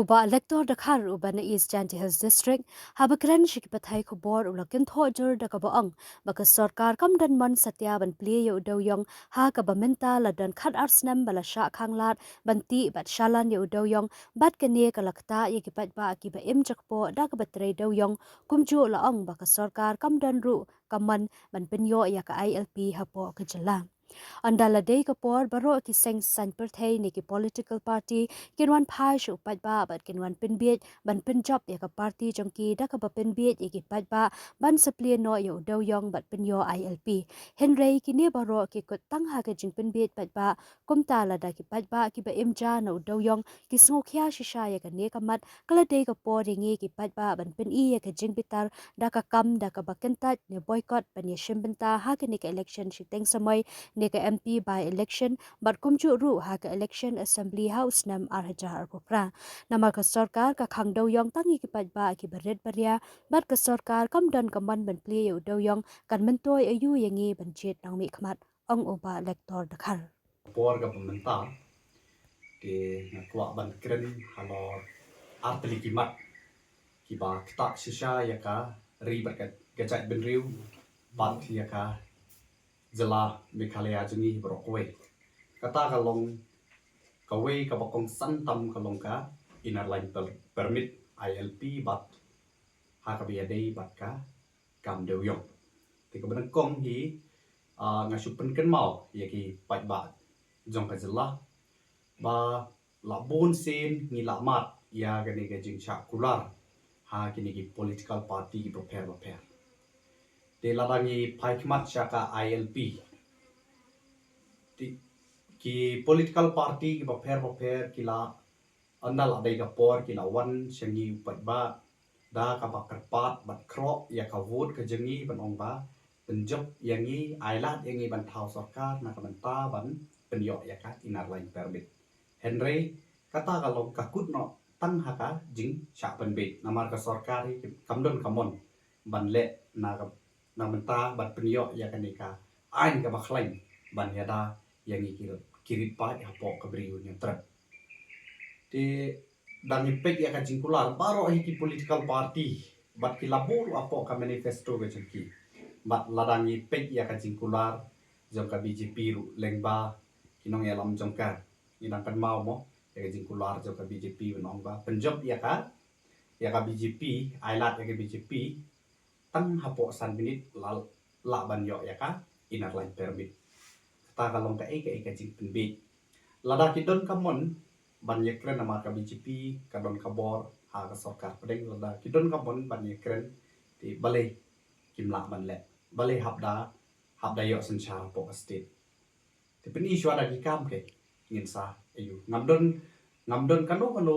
Oba elector Dakar ubana East Janti Hills District habakran shikipathai khobor ulakin thojur dakaboang baka sarkar kam dan man satya ban play yo udaw yong ha ka bamenta ladan khat arsnam bala sha khanglat banti bat shalan yo udaw yong bat kane kalakta ye kipat ba ki ba im jakpo dakabatre daw yong kumju laong baka sarkar kam dan ru kaman ban pinyo ya ka ILP hapo kajala andala day kapor baro ki seng san perthai ni ki political party kinwan phai shu pat ba bat kinwan pinbiet ban pinjop ya ka party jongki da ka ba pinbiet ya ki pat ba ban saplie no yo daw yong bat pinyo ILP henry ki ne baro ki kut tang ha ka jing pinbiet pat ba kumta la da ki pat ba ki ba imja no daw yong ki sngokya shisha ya ka ne kamat kala day kapor ringi ki pat ba ban pin i ya ka jing bitar da ka kam da ka ba kentat ne boycott ban ya shimbenta ha ka ni ka election shiteng samay neka MP by election bat kumju ru ha ka election assembly house nam arhajar popra namar ka sarkar ka khangdo yong tangi ki pat ba ki baret baria bat ka sarkar kam dan kaman ban pli yu do yong kan mentoi ayu yangi ban chet nang mi khmat ong oba lektor dakhar por ga pemerintah di nakwa ban kren halor arteli kimat kiba kita sisa ya ka ribet gajat benriu bat ya ka jela Meghalaya jungi brokwe kata kalong kawe ka bakong santam kalong ka inner line permit ILP bat ha ka biadei bat ka kam deu yong ti ka benang kong hi ngasupen ken mau ya ki pat ba jong ka jela ba la bon sen ni la mat ya gani ga jing cha kular ha kini ki political party ki prepare te la dangi phai khmat cha ka ILP ti ki political party ki prepare ki la anda la dai ga por ki la wan sengi pat ba da ka ba kerpat bat kro ya ka vote ka jengi ban ong ba penjop yangi ailat yangi ban thau sarkar na ka ban ta ban penyo ya ka inar line permit Henry kata kalau kakut no tang haka jing sha penbe namar ka sarkar kamdon kamon ban le na menta ban penyo ya ka nika ain ka bakhlain ban yada yangi kirit pa ya po ka briu nya trap ti dan ipek ya ka jingkular baro hiki political party bat ki labur apo ka manifesto ka jengki bat ladang ipek ya ka jingkular jong ka BJP ru lengba kinong ya lam jong ka inang kan mau mo ya ka jingkular jong ka BJP nong ba penjob ya ka BJP ailat ya ka BJP tang hapo san minit la ban yo ya ka inar line permit ta kalong ka ka jing penbe lada kidon kamon ban yekren nama ka BJP kadon kabor ha ka sarkar pedeng lada kidon kamon ban yekren ti balai kimla ban le balai habda yo sencha po state ti pen isu ada ki kam ke ngin sa ayu ngamdon kano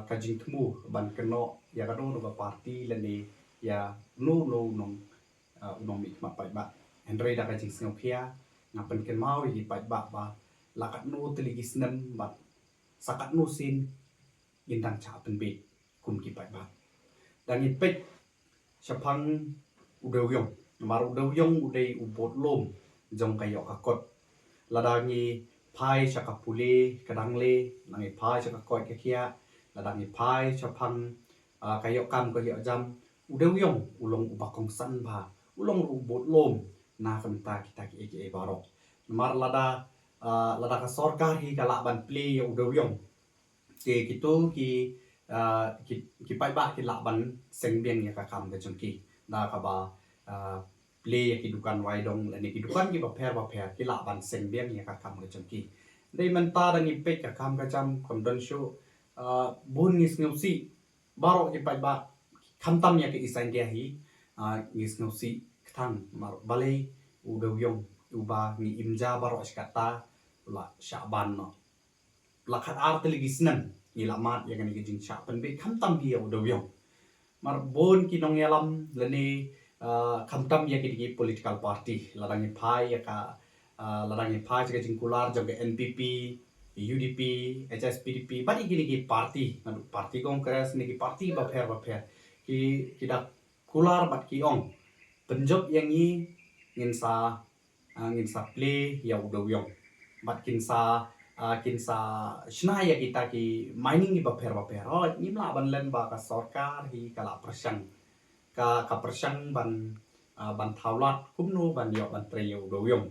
ka jing temu ban keno ya kano no ka party leni ya no nong nong mi ma pai ba Henry da ka jing sngokia ngapen ken mau yi pai ba lakat no teligis nem bat sakat no sin indang cha penbe kum ki pai ba dan ipek syapang udawyong mar udawyong udai ubot lom jong kayo kakot ladangi pai syakapule kadangle nangi pai syakakot kakia ladangi pai syapang kayo kam kayo jam udawyong ulong ubakong san ba ulong ubot lom na kanta kita ki barok mar lada ka sarkar hi kala ban play ya udawyong ke kitu ki pai ba ki la ban sengbeng ya ka kam ka jengki na ka ba play ya ki dukan wai dong la ni ki dukan ki ba pher ki la ban sengbeng ya ka kam ka jengki dei man ta dang i pek ka kam ka jam kom don show bun ngis ngausi baro ki pai ba kham tam ya ki isan dia hi ngis ngausi thang mar balai udawyong uba ni imja baro skata la syaban no lakat arte lagi senang ni lamat yang ni jing syak penbe kham tam dia udawyong mar bon ki nong yalam leni kham tam ya ki political party ladang phai ya ka ladang phai ka jing kular jong ke NPP UDP HSPDP bari ki party nadu party kongres ni ki party ba pher ki dak kular bat ki ong penjob yang ni ngin sa play ya udawyong bat kin sa kinsa snaya kita ki mining ki baper oh nimla ban len ba ka sarkar hi kala persang ka persang ban thaulat kumnu ban yo ban treyo do yong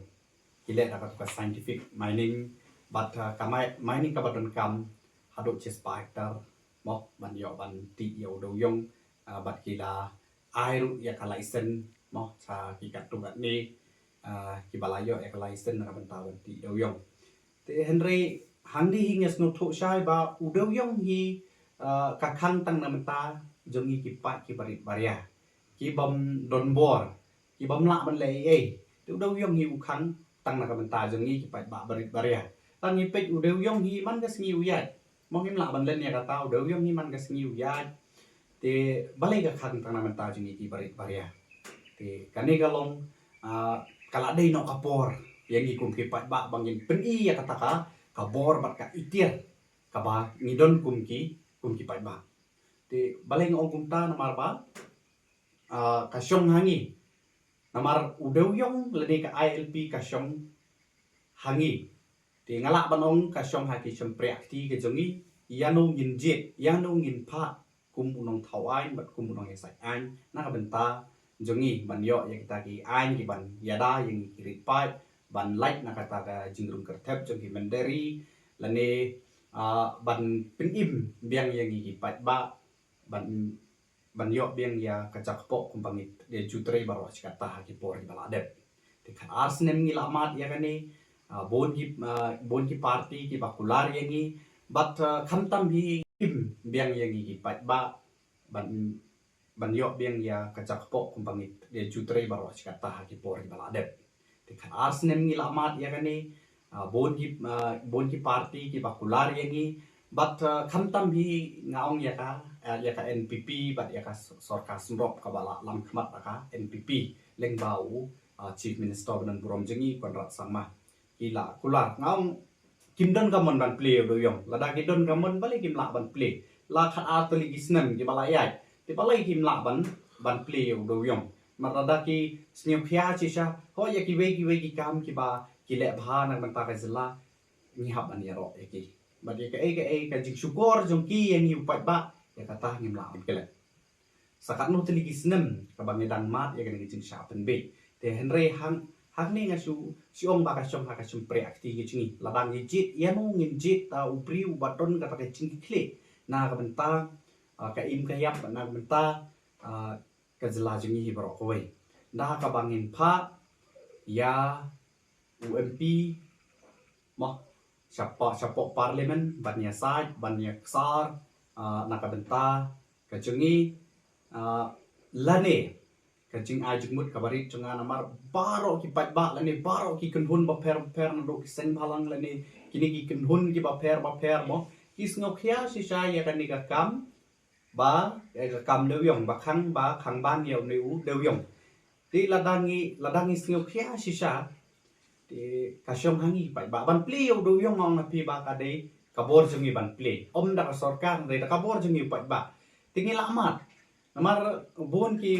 kile da ka scientific mining but mining ka baton kam hadok ches pa hektar mo ban yo ban ti yo do yong bat kila airu ya ka license mo sa ki kat tu ni ki balayo ya ka license na ban ta ban ti do yong te Henry handi hingas no tho shai ba udo yong hi kakang tang namta jongi ki pa ki barit baria ki bom don bor ki bom la ban le te udo yong hi ukang tang na kamta jongi ki pa ba barit baria tang ni pe udo yong hi man gas ngi uyat mong im la ban len ya kata udo yong hi man gas ngi uyat te balai ka khang tang namta jongi ki barit baria te kani galong kala dei no kapor yang ikum ki pat ba bangin peni ya kata ka kabor bat ka itir ka ba ngidon kum ki pat ba te baleng ong kum ta namar ba ka syong hangi namar udeu yong lede ka ILP ka syong hangi te ngala banong ka syong haki syempre akti ke jongi yano ngin jet yano ngin pa kum unong thawain bat kum unong esai an na ka benta jongi ban yo ya kita ki an ki ban yada yang kirit pat ban like na kata ka jingrung kertep jong ki menderi lane ban penim biang yang gi pat ba ban yo biang ya kacak pok kumpangit de jutre baro kata ki por ki baladet te kan arsnem ngi lamat ya kani bon ki party ki bakular yangi but khamtam bi biang yang gi pat ba ban yo biang ya kacak pok kumpangit de jutre baro kata ki por ki baladet kan arsnem ngi lamat ya kani bon ki party ki bakular yangi but khamtam bi ngaong ya ka NPP bat ya ka sorka smrop ka bala lam khmat ka NPP leng bau chief minister ban burom jengi Konrad Sangma kila kular ngaong kimdon gamon ban play do yong lada kidon gamon balik kim la ban play la khat atli gisnem ki bala yai ti balai kim la ban play do yong marada ki sniu phia chi sha ho ya ki we ki kam ki ba ki le bha na ban ta ka zila ni hab an yaro ki ba di ka ka jing syukur jong ki yang yu pat ba ya kata ngim la am kele sakat no teli gisnem ka bang dan mat ya kan jing sha pen be te henry hang ni nga siong ba ka syong ha ka syong pre akti ki chingi ladang ni jit ya no ngin jit ta upri u baton ka ka chingi kle na ka benta ka im ka yap na ka benta ka zela jingi hi baro koi da ka bangin pha ya UMP mo siapa parlimen bannya side bannya ksar na ka benta ka jingi lane ka jing a jingmut ka bari chunga namar baro ki pat ba lane baro ki kunhun ba per na do ki sen balang lane kini ki kunhun ki ba per mo kis ngokhya si sha ya kan ni ka kam ba kam lưu yong ba khang ban nhiều new lưu yong ti ladangi singok khia sisa ti kasyong hangi pa ba ban play do yong ngong na pi ba ka dei kabor jungi ban play om da ka sarkar dei da kabor jungi pa ba tingi lamat namar bon ki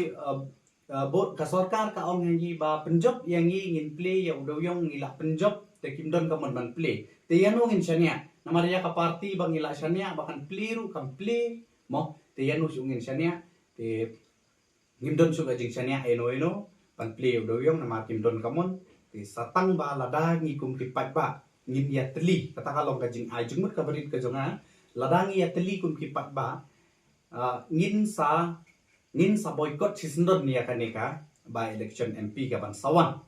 bot ka sarkar ka ong ngi ba penjob yang ngin play ya do yong ngila penjob te kimdon ka mon ban play te yano ngin shania namar ya ka party bang ngila shania bakan play ru kam play mo te yanu sungin shania te ngimdon suka jing shania eno pan play do yong nama kimdon kamon te satang ba lada ngi kum ki pat ba ngim ya teli kata kalong ka jing ai jingmut ka berit ka jonga lada ngi ya teli kum ki pat ba ngin sa boycott sisndon ni akaneka ba election MP ka ban sawan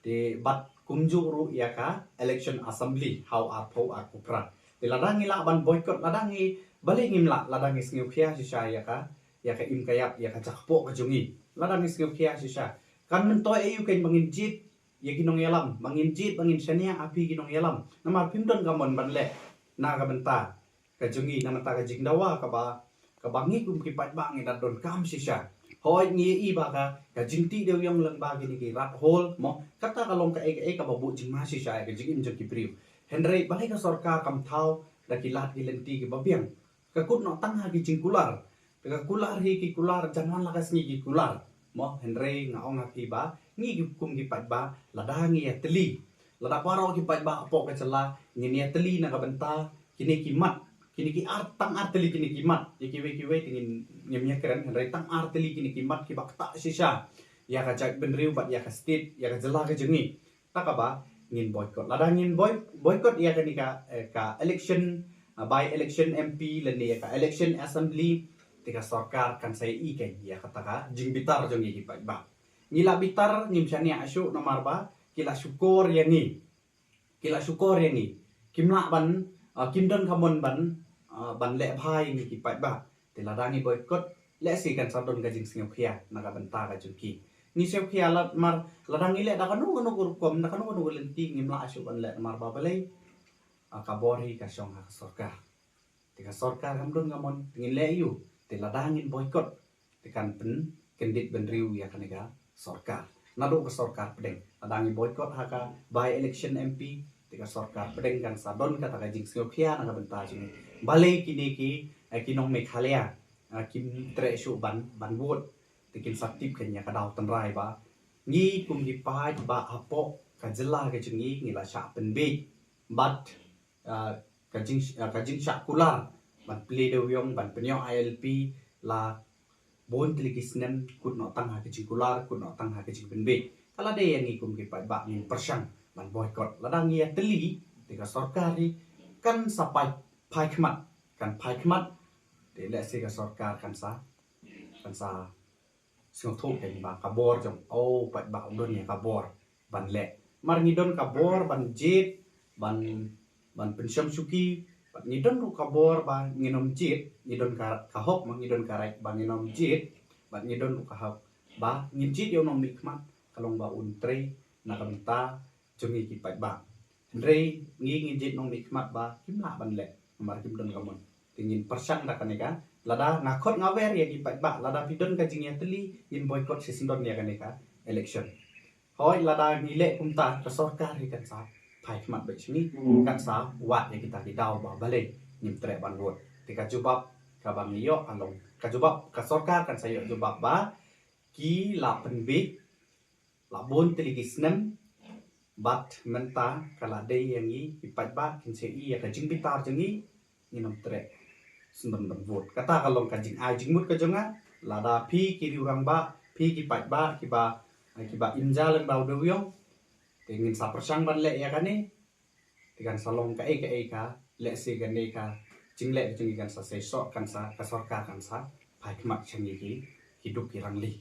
te bat kumjuru ya ka election assembly how apho akupra te lada ngi la ban boycott lada ngi balik ngimla ladang is ngukya si sha ya ka im kayap ya ka chakpo ka jungi ladang is ngukya si sha kan mento eu kan bangin jit ya ginong yalam bangin jit bangin shania api ginong yalam namar pimdon gamon banle na ka benta ka jungi na mata ka jingdawa ka bangi kum ki pat bang ina don kam si sha hoi ngi i ba ka jingti deu yong lang ba gini ki rat hol mo kata kalong ka ka babu jing ma si sha ka jingin jong ki priu henry balai ka sorka kam thau la ki lat ki lenti ki babiang kakut no tang ha ki jingkular ka kular hi ki kular jangan lakas ngi ki kular mo henry ngaong ha ki ba ngi ki kum ki pat ba lada ngi ya teli lada paro ki pai ba apok ka cela ngini teli na ka benta kini kimat kini ki tang teli kini kimat kiwe tingin nyemnya keren rai tang teli kini kimat ki bakta sisa ya ka cak benriu bat ya ka state ya ka jela ka jengi tak ba ngin boycott lada ngin boycott ya ka ni ka election by election MP lani ya ka election assembly tika sarkar kan saya ikan ya kata ka jing bitar jong i pai ba ngila bitar nim chani asu nomar ba kila syukur yang ni kimla ban kimdon kamon ban le bhai ni ki pai ba te la dangi boycott le si kan sadon ka jing singok khia na ka benta ka juki ni seo khia la mar la dangi le da kanu kom na kanu lenti ngimla asu ban le mar ba balai ka bori ka song ha sarkar tika sarkar kamdon kamon ngin le yu te la dangin boycott tekan pen kendit benriu ya kanega sarkar nado ke sarkar pedeng adangi boycott haka by election MP tika sarkar pedeng kan sadon kata ka jing singokya na benta jing balai kini ki kinong Meghalaya kim tre su ban wot tikin saktip kenya kadau tenrai ba ngi kum gi pai ba apo ka jela ka jingi ngila sha penbe bat ka jing sha kular ban play do yong ban penyo ILP la bon telikisnen kun no tang ha kecing kular kun no tang ha kecing benbe kala de yang ikum ki pai ba min persang ban boycott ladang ya teli tika sarkari kan sapai pai khmat de le se ka sarkar kan sa sing thok ke ba kabor jong o pai ba don ya kabor ban le mar ngidon kabor ban jet ban pensyam suki ngidon ru kabor ba nginom jit ngidon kahok ma ngidon karai ba nginom jit ba ngidon ru kahok ba ngin jit yo nom mikmat kalong ba untre na kamta jungi ki pai ba ndrei ngin jit nom mikmat ba kimla ban le mar kim don kamon tingin persang da kaneka lada ngakot ngawer ya ki pai ba lada pidon ka jing ya teli in boycott sesindon ya kaneka election hoi lada ngile kumta ka sarkar kan sa pai khmat be chini kan sa wat ya kita dau ba bale nim tre ban wot tika jubab ka bang yo along ka jubab ka sarkar kan sayo jubab ba ki la penbik la bon telikisnem bat menta kala de yang i ipat ba kin se i ya ka jing bitar jengi ninom tre sundon ban wot kata kalong ka jing ai jing mut ka jonga lada phi ki riurang ba phi ki pat ba ki ba injalan ba do yong ingin sa persang ban le ya kani tikan salong ka le se kan ne ka jingle jingi kan sa se so kan sa ka sarkar kan sa pai khmat changi ki hidup ki rangli